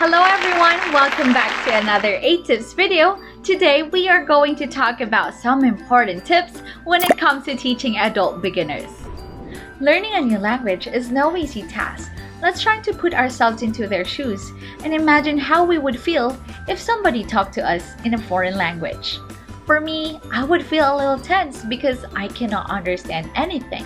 Hello everyone! Welcome back to another 8 tips video. Today we are going to talk about some important tips when it comes to teaching adult beginners. Learning a new language is no easy task. Let's try to put ourselves into their shoes and imagine how we would feel if somebody talked to us in a foreign language. For me, I would feel a little tense because I cannot understand anything.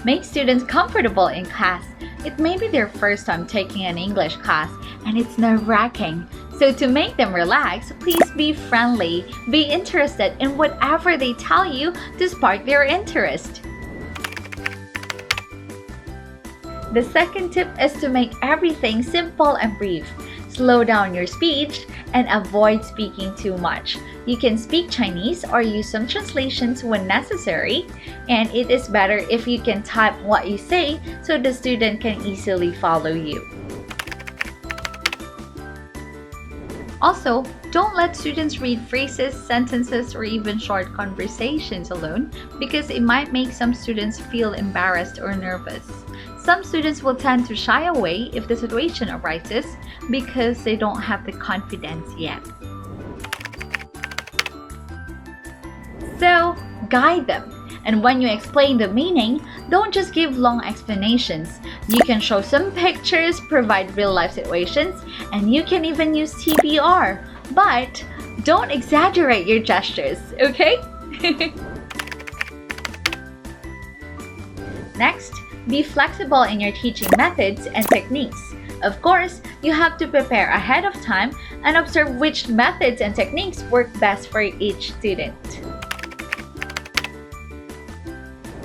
Make students comfortable in class. It may be their first time taking an English class and it's nerve-wracking. So to make them relax, please be friendly. Be interested in whatever they tell you to spark their interest. The second tip is to make everything simple and brief. Slow down your speech and avoid speaking too much. You can speak Chinese or use some translations when necessary, and it is better if you can type what you say so the student can easily follow you. Also, don't let students read phrases, sentences, or even short conversations alone because it might make some students feel embarrassed or nervous. Some students will tend to shy away if the situation arises because they don't have the confidence yet. So, guide them. And when you explain the meaning, don't just give long explanations. You can show some pictures, provide real-life situations, and you can even use TBR. But don't exaggerate your gestures, okay? Next, be flexible in your teaching methods and techniques. Of course, you have to prepare ahead of time and observe which methods and techniques work best for each student.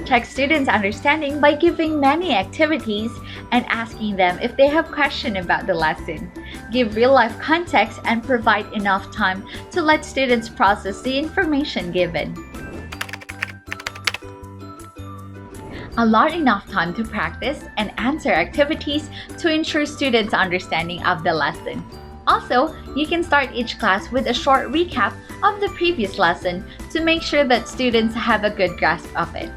Check students' understanding by giving many activities and asking them if they have questions about the lesson. Give real-life context and provide enough time to let students process the information given. Allot enough time to practice and answer activities to ensure students' understanding of the lesson. Also, you can start each class with a short recap of the previous lesson to make sure that students have a good grasp of it.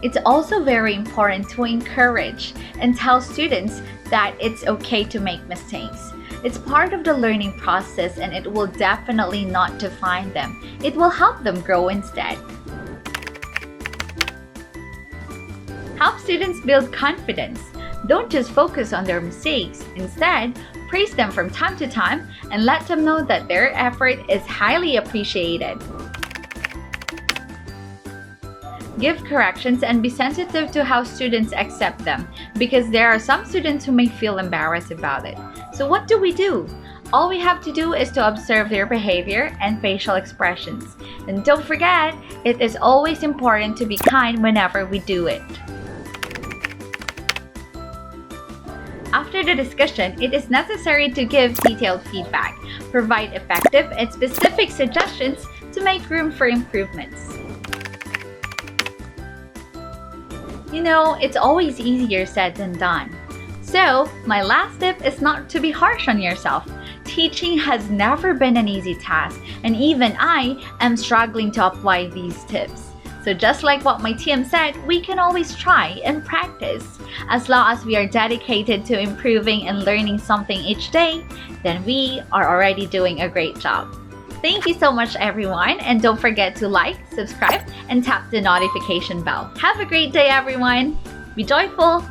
It's also very important to encourage and tell students that it's okay to make mistakes. It's part of the learning process and it will definitely not define them. It will help them grow instead. Help students build confidence. Don't just focus on their mistakes. Instead, praise them from time to time and let them know that their effort is highly appreciated. Give corrections and be sensitive to how students accept them because there are some students who may feel embarrassed about it. So what do? All we have to do is to observe their behavior and facial expressions. And don't forget, it is always important to be kind whenever we do it. After the discussion, it is necessary to give detailed feedback, provide effective and specific suggestions to make room for improvements. You know, it's always easier said than done. So, my last tip is not to be harsh on yourself. Teaching has never been an easy task, and even I am struggling to apply these tips. So just like what my team said, we can always try and practice. As long as we are dedicated to improving and learning something each day, then we are already doing a great job. Thank you so much everyone, and don't forget to like, subscribe, and tap the notification bell. Have a great day everyone! Be joyful!